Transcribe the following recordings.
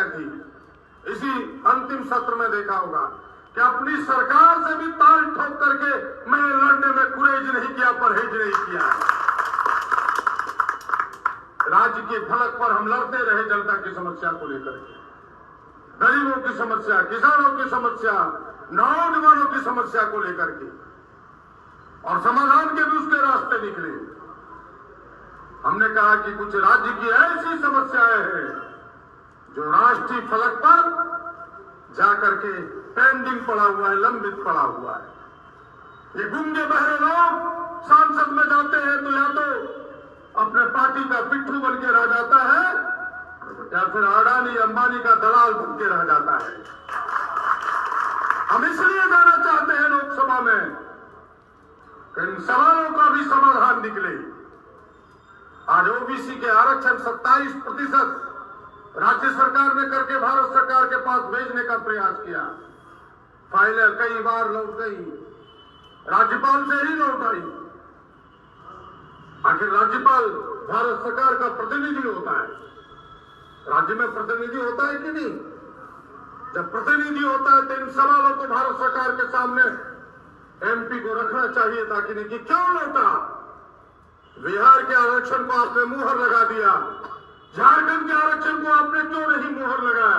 की। इसी अंतिम सत्र में देखा होगा कि अपनी सरकार से भी ताल ठोक करके मैंने लड़ने में गुरेज नहीं किया, परहेज नहीं किया। राज्य के फलक पर हम लड़ते रहे जनता की समस्या को लेकर के, गरीबों की समस्या, किसानों की समस्या, नौजवानों की समस्या को लेकर के, और समाधान के भी उसके रास्ते निकले। हमने कहा कि कुछ राज्य की ऐसी समस्याएं हैं जो राष्ट्रीय फलक पर जाकर के पेंडिंग पड़ा हुआ है, लंबित पड़ा हुआ है। ये गूंगे बहरे लोग सांसद में जाते हैं तो या तो अपने पार्टी का पिट्ठू बन के रह जाता है या फिर अडानी अंबानी का दलाल बन के रह जाता है। हम इसलिए जाना चाहते हैं लोकसभा में कि इन सवालों का भी समाधान निकले। आज ओबीसी के आरक्षण 27% राज्य सरकार ने करके भारत सरकार के पास भेजने का प्रयास किया। फाइलें कई बार लौट गई, राज्यपाल से ही लौट आई। आखिर राज्यपाल भारत सरकार का प्रतिनिधि होता है, राज्य में प्रतिनिधि होता है कि नहीं? जब प्रतिनिधि होता है तो इन सवालों को भारत सरकार के सामने एमपी को रखना चाहिए था कि नहीं, कि क्यों लौटा? बिहार के आरक्षण को आपने मुहर लगा दिया, झारखंड के आरक्षण को आपने क्यों नहीं मुहर लगाया?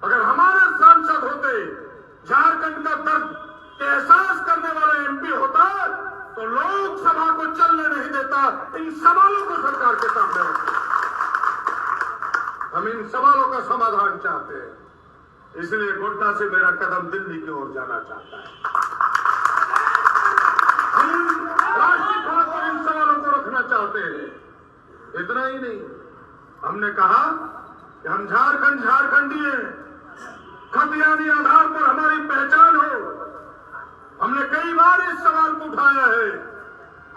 अगर हमारे सांसद होते, झारखंड का दर्द एहसास करने वाला एमपी होता तो लोकसभा को चलने नहीं देता। इन सवालों को सरकार के सामने रखते। हम इन सवालों का समाधान चाहते हैं, इसलिए गोड्डा से मेरा कदम दिल्ली की ओर जाना चाहता है। हम राष्ट्रीय फलक पर इन सवालों को रखना चाहते हैं। इतना ही नहीं, हमने कहा कि हम झारखंडी हैं, खतियानी आधार पर हमारी पहचान हो। हमने कई बार इस सवाल को उठाया है,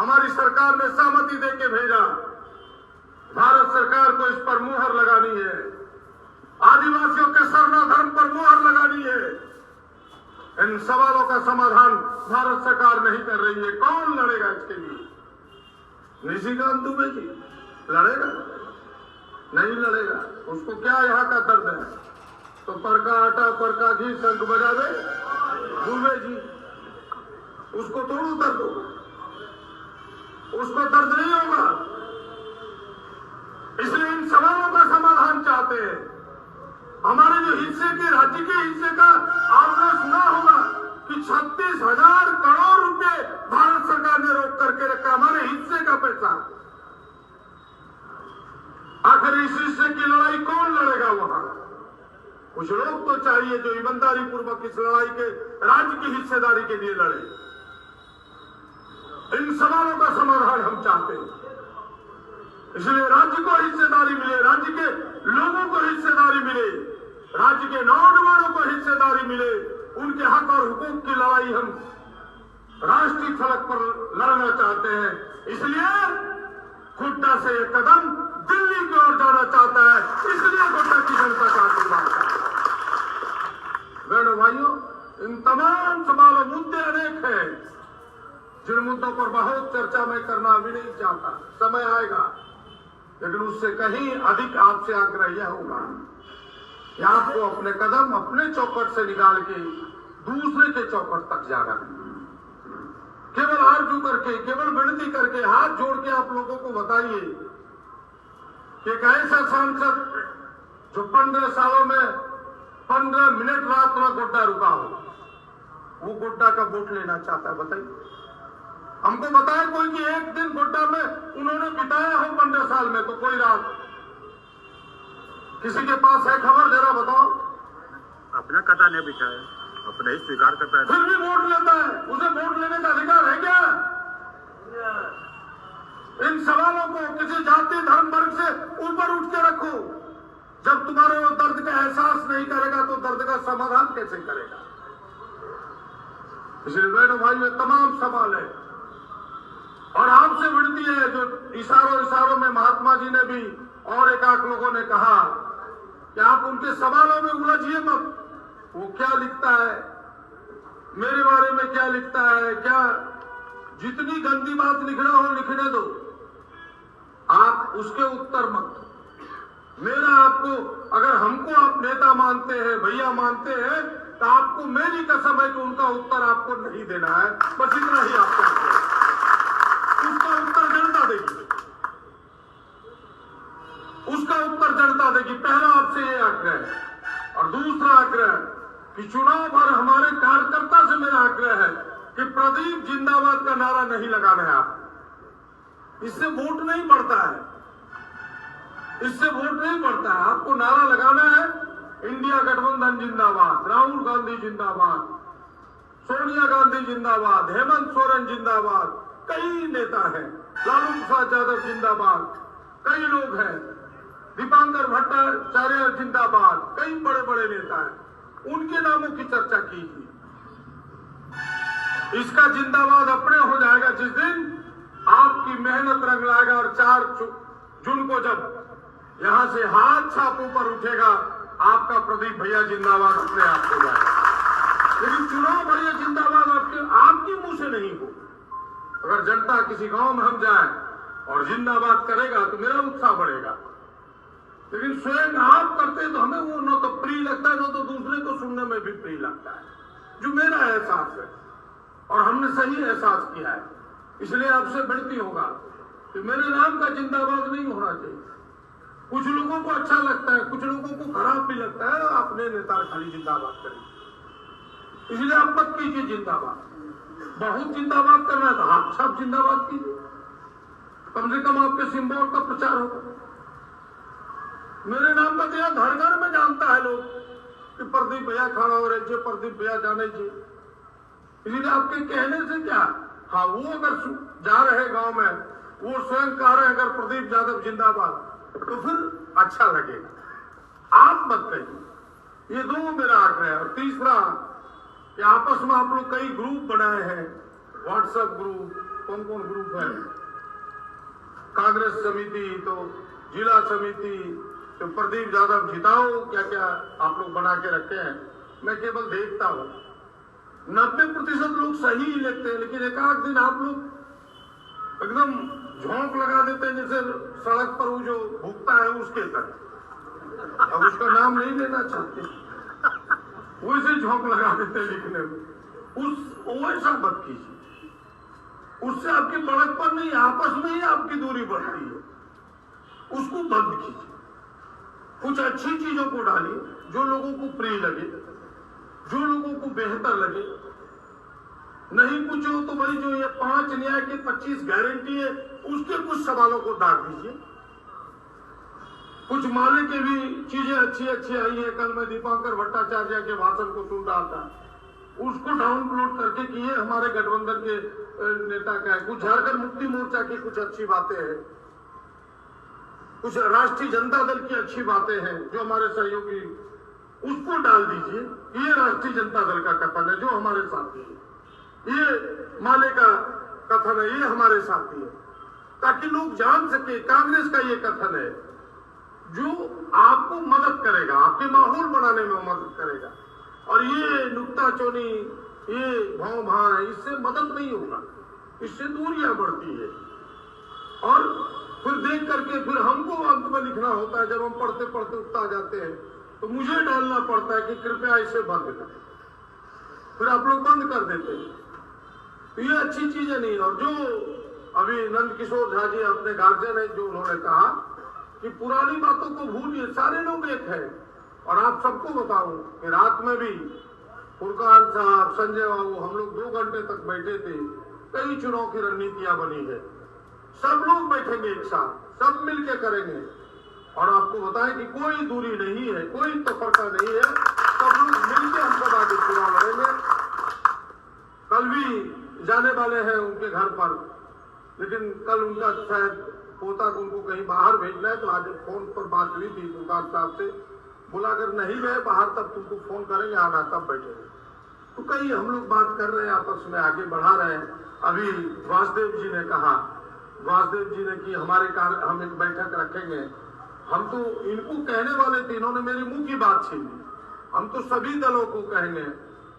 हमारी सरकार ने सहमति देके भेजा। भारत सरकार को इस पर मुहर लगानी है, आदिवासियों के सरना धर्म पर मुहर लगानी है। इन सवालों का समाधान भारत सरकार नहीं कर रही है। कौन लड़ेगा इसके लिए? निशिकांत दुबे जी लड़ेगा? नहीं लड़ेगा। उसको क्या यहाँ का दर्द है? तो पर का आटा पर का घी शंख बजावे दुबे जी, उसको थोड़ा दर्द होगा, उसको दर्द नहीं होगा। इसलिए इन सवालों का समाधान चाहते हैं। हमारे जो हिस्से के, राज्य के हिस्से का आपने सुना होगा कि 36,000 करोड़ रुपए भारत सरकार ने रोक करके रखा, हमारे हिस्से का पैसा। आखिर इस हिस्से की लड़ाई कौन लड़ेगा वहां? कुछ लोग तो चाहिए जो ईमानदारी पूर्वक इस लड़ाई के, राज्य की हिस्सेदारी के लिए लड़े। इन सवालों का समाधान हम चाहते हैं, इसलिए राज्य को हिस्सेदारी मिले, राज्य के लोगों को हिस्सेदारी मिले, राज्य के नौजवानों को हिस्सेदारी मिले। उनके हक और हुकूक की लड़ाई हम राष्ट्रीय फलक पर लड़ना चाहते हैं। इसलिए गोड्डा से एक कदम दिल्ली की ओर जाना चाहता है, इसलिए गोड्डा की जनता का आशीर्वाद चाहता है। बहनों भाइयों, इन तमाम सवालों, मुद्दे अनेक हैं जिन मुद्दों पर बहुत चर्चा मैं करना भी नहीं चाहता। समय आएगा, लेकिन उससे कहीं अधिक आपसे आग्रह यह होगा कि आपको अपने कदम अपने चौखट से निकाल के दूसरे के चौखट तक जाना। केवल आरजू करके, केवल विनती करके, हाथ जोड़ के आप लोगों को बताइए कि एक ऐसा सांसद जो 15 सालों में 15 मिनट रात में गोड्डा रुका हो, वो गोड्डा का वोट लेना चाहता है? बताइए हमको, बताए कोई कि एक दिन गोड्डा में उन्होंने बिताया हो 15 साल में, तो कोई रात किसी के पास है खबर? जरा बताओ। अपना कथा नहीं बिठाया, अपने ही स्वीकार करता है, फिर भी वोट लेता है। उसे वोट लेने का अधिकार है क्या? इन सवालों को किसी जाति धर्म वर्ग से ऊपर उठ के रखो। जब तुम्हारे वो दर्द का एहसास नहीं करेगा तो दर्द का समाधान कैसे करेगा? इसलिए बहनों भाइयों, तमाम सवाल है और आपसे विनती है, जो इशारों में महात्मा जी ने भी और एक आध लोगों ने कहा कि आप उनके सवालों में उलझिए मत। वो क्या लिखता है, मेरे बारे में क्या लिखता है, क्या जितनी गंदी बात लिखना हो लिखने दो, आप उसके उत्तर मत। मेरा आपको, अगर हमको आप नेता मानते हैं, भैया मानते हैं, तो आपको मेरी कसम है कि उनका उत्तर आपको नहीं देना है। बस इतना ही आपको उसका उत्तर जनता देगी, उसका उत्तर जनता देगी। पहला आपसे ये आग्रह है। और दूसरा आग्रह कि चुनाव पर हमारे कार्यकर्ता से मेरा आग्रह है कि प्रदीप जिंदाबाद का नारा नहीं लगाना है। आप इससे वोट नहीं बढ़ता है, इससे वोट नहीं बढ़ता है। आपको नारा लगाना है इंडिया गठबंधन जिंदाबाद, राहुल गांधी जिंदाबाद, सोनिया गांधी जिंदाबाद, हेमंत सोरेन जिंदाबाद, कई नेता हैं, लालू प्रसाद यादव जिंदाबाद, कई लोग हैं, दीपांकर भट्टाचार्य जिंदाबाद, कई बड़े बड़े नेता हैं, उनके नामों की चर्चा कीजिए। इसका जिंदाबाद अपने हो जाएगा जिस दिन आपकी मेहनत रंग लाएगा और 4 जून को जब यहां से हाथ छाप ऊपर उठेगा, आपका प्रदीप भैया जिंदाबाद अपने आप हो जाएगा। लेकिन चुनाव भैया जिंदाबाद आपके मुंह से नहीं हो। अगर जनता किसी गांव में हम जाए और जिंदाबाद करेगा तो मेरा उत्साह बढ़ेगा। लेकिन स्वयं आप करते तो हमें वो न तो प्रिय लगता है, न तो दूसरे को सुनने में भी प्रिय लगता है, जो मेरा एहसास है और हमने सही एहसास किया है। इसलिए आपसे विनती होगा कि मेरे नाम का जिंदाबाद नहीं होना चाहिए। कुछ लोगों को अच्छा लगता है, कुछ लोगों को खराब भी लगता है, अपने नेता खाली जिंदाबाद करें। इसलिए आप मत कीजिए जिंदाबाद। बहुत जिंदाबाद करना है तो आप सब जिंदाबाद कीजिए, कम से कम आपके सिंबल का प्रचार होगा। मेरे नाम का तो यहाँ घर घर में जानता है लोग कि प्रदीप भैया खड़ा हो रहे, प्रदीप भैया जाने चाहिए। इसलिए आपके कहने से क्या, हाँ वो अगर जा रहे गांव में, वो स्वयं कह रहे हैं अगर प्रदीप यादव जिंदाबाद, तो फिर अच्छा लगेगा। आप मत कहिए। ये दो मेरा आग्रह है। और तीसरा कि आपस में आप लोग कई ग्रुप बनाए हैं, व्हाट्सएप ग्रुप, कौन कौन ग्रुप है, कांग्रेस समिति, तो जिला समिति, तो प्रदीप यादव जिताओ, क्या क्या आप लोग बना के रखे हैं। मैं केवल देखता हूं 90% लोग सही ही लिखते हैं, लेकिन एक आध दिन आप लोग एकदम झोंक लगा देते हैं, जैसे सड़क पर वो जो भूखता है उसके तरह। अब उसका नाम नहीं लेना चाहते, वैसे झोंक लगा देते हैं लिखने में। वैसा मत कीजिए, उससे आपकी बढ़त पर नहीं, आपस में ही आपकी दूरी बढ़ती है। उसको बंद कीजिए। कुछ अच्छी चीजों को डालिए जो लोगों को प्रिय लगे, जो लोगों को बेहतर लगे। नहीं कुछ हो तो भाई जो ये 5 न्याय की 25 गारंटी है, उसके कुछ सवालों को दाग दीजिए। कुछ माले के भी चीजें अच्छी अच्छी आई है। कल मैं दीपांकर भट्टाचार्य के भाषण को सुन रहा था, उसको डाउनलोड करके कि ये हमारे गठबंधन के नेता का है। कुछ झारखंड मुक्ति मोर्चा की कुछ अच्छी बातें हैं, कुछ राष्ट्रीय जनता दल की अच्छी बातें हैं जो हमारे सहयोगी, उसको डाल दीजिए। ये राष्ट्रीय जनता दल का कथन है जो हमारे साथी है, ये माले का कथन है, ये हमारे साथी है, ताकि लोग जान सके कांग्रेस का ये कथन है जो आपको मदद करेगा, आपके माहौल बनाने में मदद करेगा। और ये नुक्ताचौनी, ये भाव भाव, इससे मदद नहीं होगा, इससे दूरियां बढ़ती है। और फिर देख करके फिर हमको अंत में लिखना होता है, जब हम पढ़ते पढ़ते उगता जाते हैं तो मुझे डालना पड़ता है कि कृपया इसे बंद करें, फिर आप लोग बंद कर देते हैं। तो ये अच्छी चीजें नहीं। और जो अभी नंद किशोर झा जी अपने गार्जियन है, जो उन्होंने कहा कि पुरानी बातों को भूलिए, सारे लोग एक है। और आप सबको बताऊं कि रात में भी फुरकान साहब, संजय बाबू, हम लोग 2 घंटे तक बैठे थे। कई चुनाव की रणनीतियां बनी है, सब लोग बैठेंगे एक साथ, सब मिलके करेंगे। और आपको बताएं कि कोई दूरी नहीं है, कोई तफरका नहीं है, सब लोग मिलकर हम सब आगे चुनाव लड़ेंगे। कल भी जाने वाले हैं उनके घर पर, लेकिन कल उनका शायद पोता को उनको कहीं बाहर भेजना है, तो आज फोन पर बात हुई थी दुकान साहब से, बोला अगर नहीं गए बाहर तब तुमको फोन करेंगे, आना तब बैठेंगे। तो कई हम लोग बात कर रहे हैं, आपस में आगे बढ़ा रहे हैं। अभी वासुदेव जी ने कहा, वासुदेव जी ने कि हमारे कार्य हम एक बैठक रखेंगे। हम तो इनको कहने वाले थे, इन्होंने मेरी मुंह की बात छीन ली। हम तो सभी दलों को कहेंगे,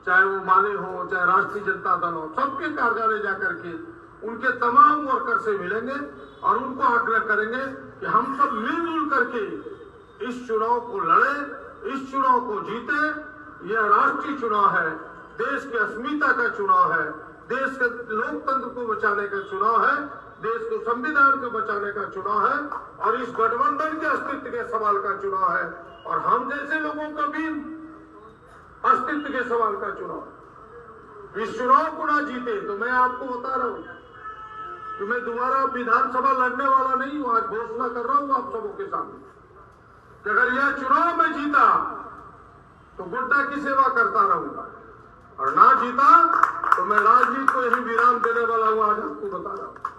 चाहे वो माले हो, चाहे राष्ट्रीय जनता दल हो, सबके कार्यालय जाकर के उनके तमाम वर्कर से मिलेंगे और उनको आग्रह करेंगे कि हम सब मिलजुल करके इस चुनाव को लड़े, इस चुनाव को जीते। यह राष्ट्रीय चुनाव है, देश की अस्मिता का चुनाव है, देश के लोकतंत्र को बचाने का चुनाव है, देश को संविधान को बचाने का चुनाव है और इस गठबंधन के अस्तित्व के सवाल का चुनाव है और हम जैसे लोगों का भी अस्तित्व के सवाल का चुनाव। इस चुनाव को ना जीते तो मैं आपको बता रहा हूं कि मैं दोबारा विधानसभा लड़ने वाला नहीं हूं। आज घोषणा कर रहा हूं आप सबों के सामने कि अगर यह चुनाव में जीता तो गुड्डा की सेवा करता रहूंगा और ना जीता तो मैं राजनीति को यही विराम देने वाला हूं। आज आपको बता रहा हूं।